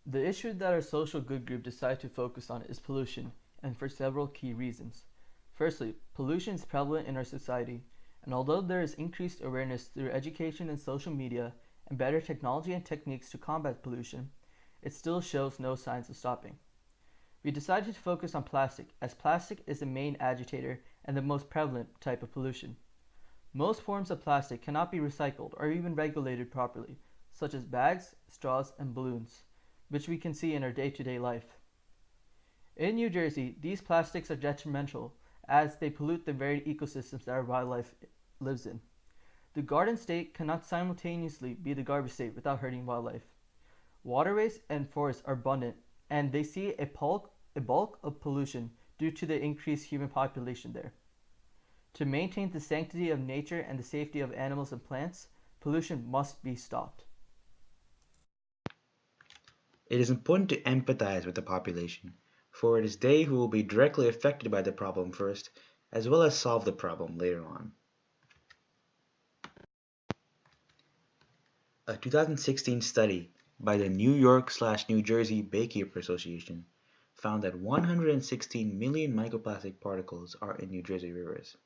The issue that our social good group decided to focus on is pollution, and for several key reasons. Firstly, pollution is prevalent in our society, and although there is increased awareness through education and social media and better technology and techniques to combat pollution, it still shows no signs of stopping. We decided to focus on plastic, as plastic is the main agitator and the most prevalent type of pollution. Most forms of plastic cannot be recycled or even regulated properly, such as bags, straws, and balloons, which we can see in our day to day life. In New Jersey, these plastics are detrimental as they pollute the very ecosystems that our wildlife lives in. The garden state cannot simultaneously be the garbage state without hurting wildlife. Waterways and forests are abundant, and they see a bulk of pollution due to the increased human population there. To maintain the sanctity of nature and the safety of animals and plants, pollution must be stopped. It is important to empathize with the population, for it is they who will be directly affected by the problem first, as well as solve the problem later on. A 2016 study by the New York/New Jersey Baykeeper Association found that 116 million microplastic particles are in New Jersey rivers.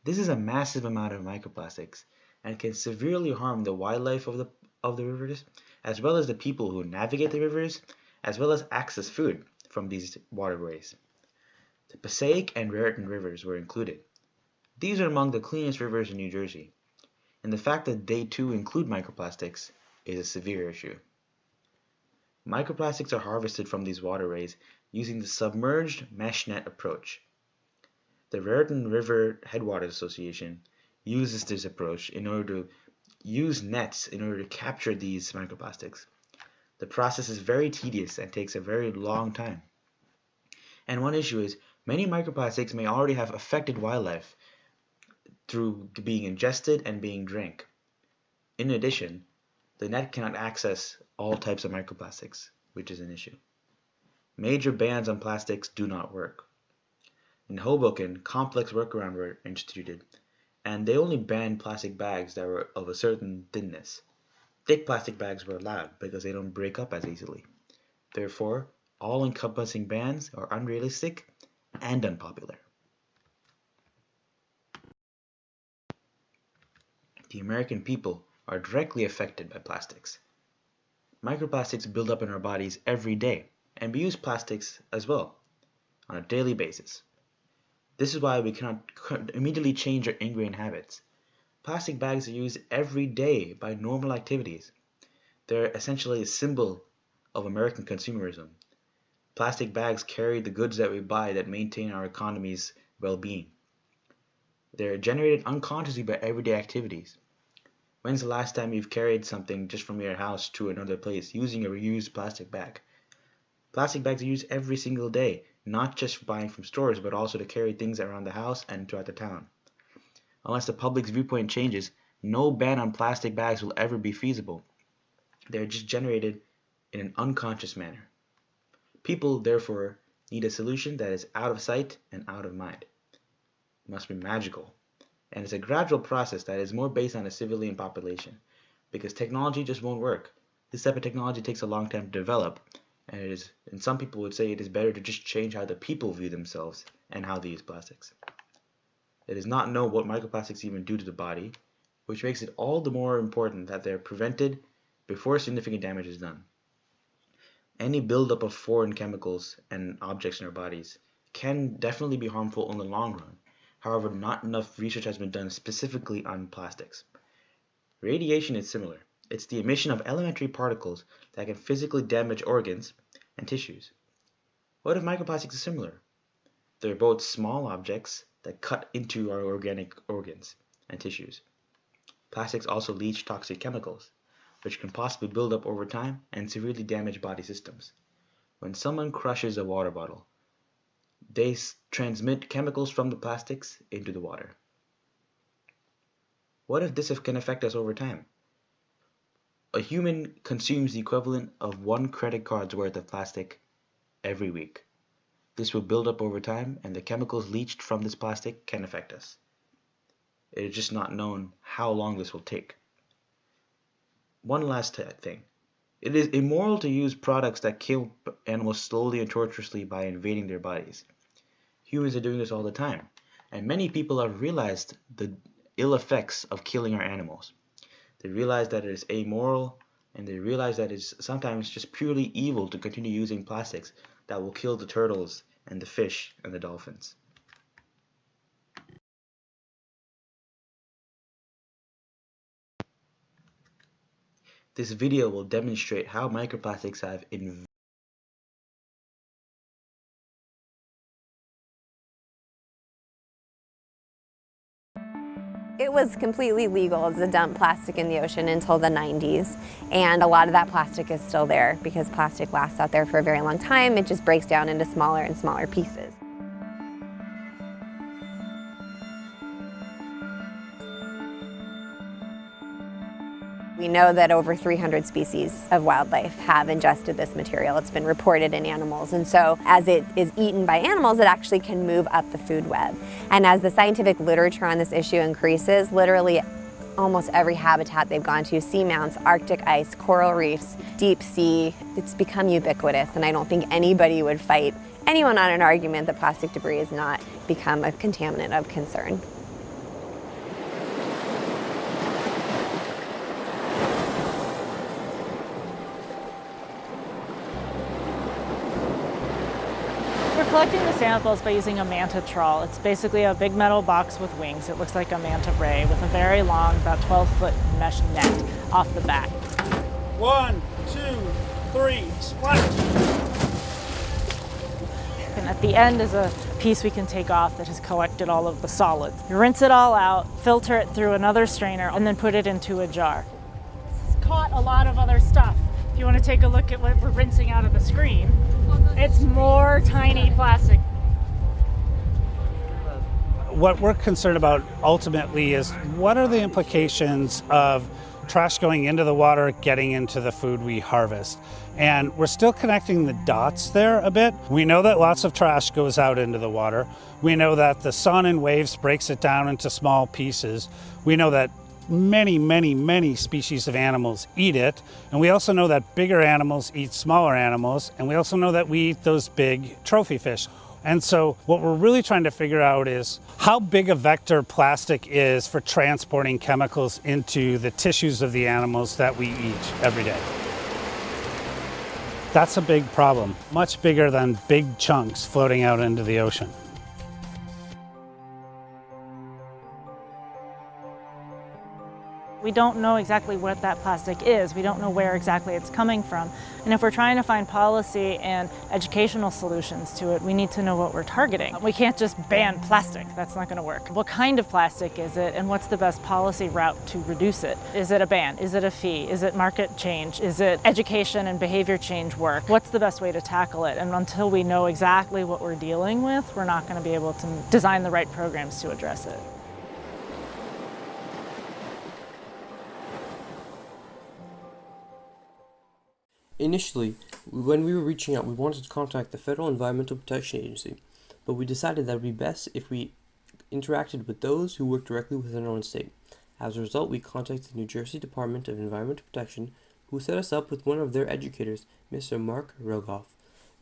This is a massive amount of microplastics and can severely harm the wildlife of the rivers, as well as the people who navigate the rivers, as well as access food from these waterways. The Passaic and Raritan rivers were included. These are among the cleanest rivers in New Jersey, and the fact that they too include microplastics is a severe issue. Microplastics are harvested from these waterways using the submerged mesh net approach. The Raritan River Headwaters Association uses this approach in order to use nets in order to capture these microplastics. The process is very tedious and takes a very long time. And one issue is many microplastics may already have affected wildlife through being ingested and being drank. In addition, the net cannot access all types of microplastics, which is an issue. Major bans on plastics do not work. In Hoboken, complex workarounds were instituted, and they only banned plastic bags that were of a certain thinness. Thick plastic bags were allowed because they don't break up as easily. Therefore, all-encompassing bans are unrealistic and unpopular. The American people are directly affected by plastics. Microplastics build up in our bodies every day, and we use plastics as well on a daily basis. This is why we cannot immediately change our ingrained habits. Plastic bags are used every day by normal activities. They're essentially a symbol of American consumerism. Plastic bags carry the goods that we buy that maintain our economy's well-being. They're generated unconsciously by everyday activities. When's the last time you've carried something just from your house to another place using a reused plastic bag? Plastic bags are used every single day, not just for buying from stores, but also to carry things around the house and throughout the town. Unless the public's viewpoint changes, no ban on plastic bags will ever be feasible. They're just generated in an unconscious manner. People, therefore, need a solution that is out of sight and out of mind. It must be magical. And it's a gradual process that is more based on a civilian population, because technology just won't work. This type of technology takes a long time to develop, and some people would say it is better to just change how the people view themselves and how they use plastics. It does not know what microplastics even do to the body, which makes it all the more important that they're prevented before significant damage is done. Any buildup of foreign chemicals and objects in our bodies can definitely be harmful in the long run. However, not enough research has been done specifically on plastics. Radiation is similar. It's the emission of elementary particles that can physically damage organs and tissues. What if microplastics are similar? They're both small objects that cut into our organic organs and tissues. Plastics also leach toxic chemicals, which can possibly build up over time and severely damage body systems. When someone crushes a water bottle, they transmit chemicals from the plastics into the water. What if this can affect us over time? A human consumes the equivalent of one credit card's worth of plastic every week. This will build up over time, and the chemicals leached from this plastic can affect us. It is just not known how long this will take. One last thing. It is immoral to use products that kill animals slowly and torturously by invading their bodies. Humans are doing this all the time, and many people have realized the ill effects of killing our animals. They realize that it is amoral, and they realize that it's sometimes just purely evil to continue using plastics that will kill the turtles and the fish and the dolphins. This video will demonstrate how microplastics have It was completely legal to dump plastic in the ocean until the 90s, and a lot of that plastic is still there because plastic lasts out there for a very long time. It just breaks down into smaller and smaller pieces. We know that over 300 species of wildlife have ingested this material. It's been reported in animals, and so as it is eaten by animals, it actually can move up the food web. And as the scientific literature on this issue increases, literally almost every habitat they've gone to, seamounts, Arctic ice, coral reefs, deep sea, it's become ubiquitous, and I don't think anybody would fight anyone on an argument that plastic debris has not become a contaminant of concern. We're collecting the samples by using a manta trawl. It's basically a big metal box with wings. It looks like a manta ray with a very long, about 12-foot mesh net off the back. 1, 2, 3, splash! And at the end is a piece we can take off that has collected all of the solids. You rinse it all out, filter it through another strainer, and then put it into a jar. It's caught a lot of other stuff. If you want to take a look at what we're rinsing out of the screen, it's more tiny plastic. What we're concerned about ultimately is what are the implications of trash going into the water, getting into the food we harvest. And we're still connecting the dots there a bit. We know that lots of trash goes out into the water. We know that the sun and waves breaks it down into small pieces. We know that many species of animals eat it. And we also know that bigger animals eat smaller animals. And we also know that we eat those big trophy fish. And so what we're really trying to figure out is how big a vector plastic is for transporting chemicals into the tissues of the animals that we eat every day. That's a big problem, much bigger than big chunks floating out into the ocean. We don't know exactly what that plastic is. We don't know where exactly it's coming from. And if we're trying to find policy and educational solutions to it, we need to know what we're targeting. We can't just ban plastic. That's not going to work. What kind of plastic is it, and what's the best policy route to reduce it? Is it a ban? Is it a fee? Is it market change? Is it education and behavior change work? What's the best way to tackle it? And until we know exactly what we're dealing with, we're not going to be able to design the right programs to address it. Initially, when we were reaching out, we wanted to contact the Federal Environmental Protection Agency, but we decided that it would be best if we interacted with those who work directly within our own state. As a result, we contacted the New Jersey Department of Environmental Protection, who set us up with one of their educators, Mr. Mark Rogoff.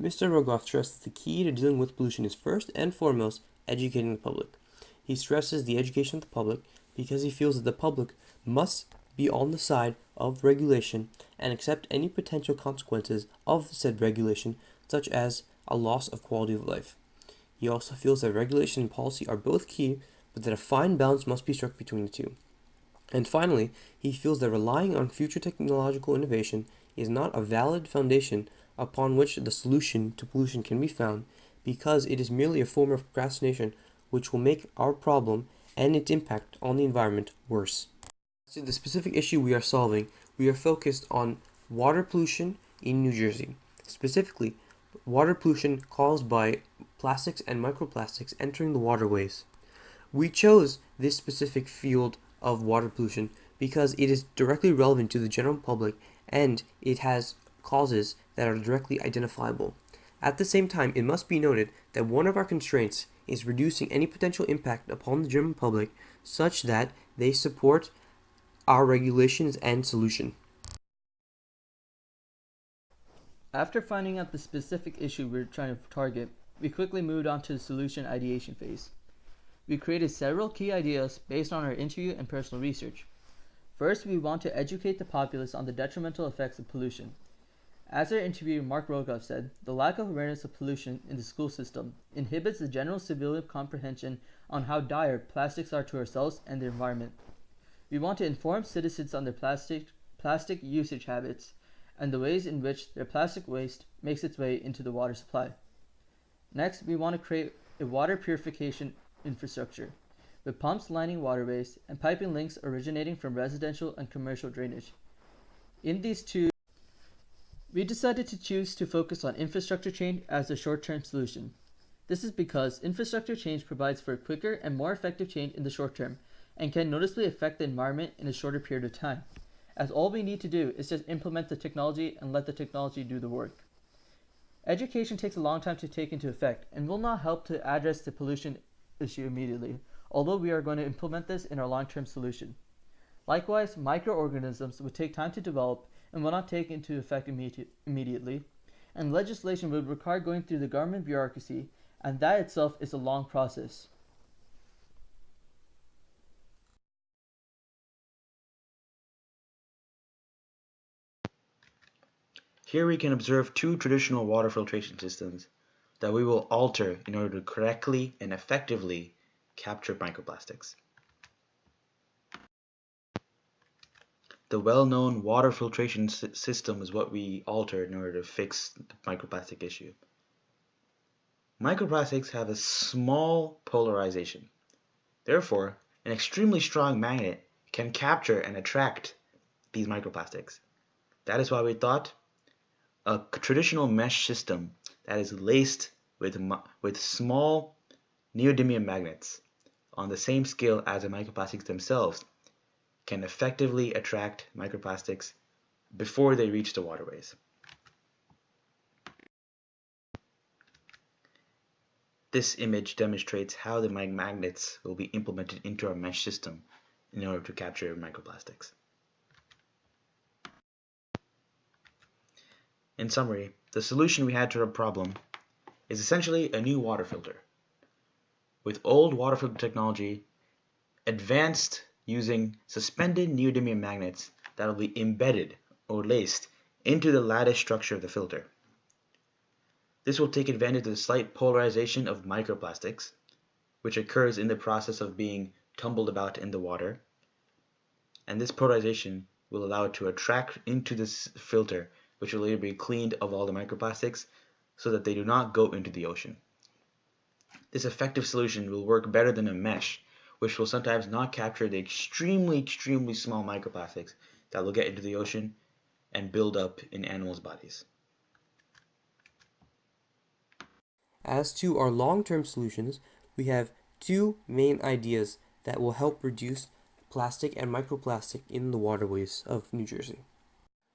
Mr. Rogoff stressed that the key to dealing with pollution is first and foremost educating the public. He stresses the education of the public because he feels that the public must be on the side of regulation and accept any potential consequences of said regulation, such as a loss of quality of life. He also feels that regulation and policy are both key, but that a fine balance must be struck between the two. And finally, he feels that relying on future technological innovation is not a valid foundation upon which the solution to pollution can be found, because it is merely a form of procrastination which will make our problem and its impact on the environment worse. As to the specific issue we are solving, we are focused on water pollution in New Jersey. Specifically, water pollution caused by plastics and microplastics entering the waterways. We chose this specific field of water pollution because it is directly relevant to the general public and it has causes that are directly identifiable. At the same time, it must be noted that one of our constraints is reducing any potential impact upon the general public such that they support our regulations and solution. After finding out the specific issue we're trying to target, we quickly moved on to the solution ideation phase. We created several key ideas based on our interview and personal research. First, we want to educate the populace on the detrimental effects of pollution. As our interviewer Mark Rogoff said, the lack of awareness of pollution in the school system inhibits the general civilian comprehension on how dire plastics are to ourselves and the environment. We want to inform citizens on their plastic usage habits and the ways in which their plastic waste makes its way into the water supply. Next, we want to create a water purification infrastructure, with pumps lining waterways and piping links originating from residential and commercial drainage. In these two, we decided to choose to focus on infrastructure change as a short-term solution. This is because infrastructure change provides for a quicker and more effective change in the short term and can noticeably affect the environment in a shorter period of time, as all we need to do is just implement the technology and let the technology do the work. Education takes a long time to take into effect and will not help to address the pollution issue immediately, although we are going to implement this in our long-term solution. Likewise, microorganisms would take time to develop and will not take into effect immediately, and legislation would require going through the government bureaucracy, and that itself is a long process. Here we can observe two traditional water filtration systems that we will alter in order to correctly and effectively capture microplastics. The well-known water filtration system is what we alter in order to fix the microplastic issue. Microplastics have a small polarization. Therefore, an extremely strong magnet can capture and attract these microplastics. That is why we thought a traditional mesh system that is laced with small neodymium magnets on the same scale as the microplastics themselves can effectively attract microplastics before they reach the waterways. This image demonstrates how the magnets will be implemented into our mesh system in order to capture microplastics. In summary, the solution we had to our problem is essentially a new water filter. With old water filter technology, advanced using suspended neodymium magnets that will be embedded or laced into the lattice structure of the filter. This will take advantage of the slight polarization of microplastics, which occurs in the process of being tumbled about in the water, and this polarization will allow it to attract into this filter, which will later be cleaned of all the microplastics so that they do not go into the ocean. This effective solution will work better than a mesh, which will sometimes not capture the extremely small microplastics that will get into the ocean and build up in animals' bodies. As to our long-term solutions, we have two main ideas that will help reduce plastic and microplastic in the waterways of New Jersey.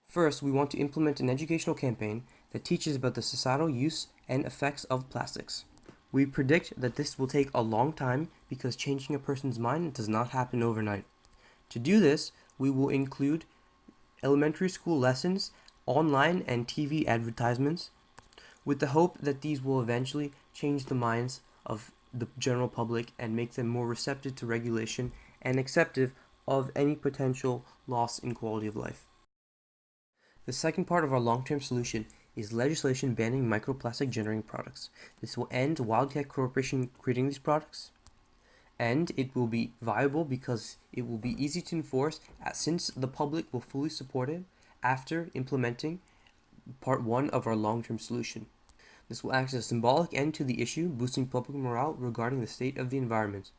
First, we want to implement an educational campaign that teaches about the societal use and effects of plastics. We predict that this will take a long time because changing a person's mind does not happen overnight. To do this, we will include elementary school lessons, online and TV advertisements, with the hope that these will eventually change the minds of the general public and make them more receptive to regulation and acceptive of any potential loss in quality of life. The second part of our long-term solution is legislation banning microplastic generating products. This will end Wildcat Corporation creating these products, and it will be viable because it will be easy to enforce since the public will fully support it after implementing part 1 of our long-term solution. This will act as a symbolic end to the issue, boosting public morale regarding the state of the environment.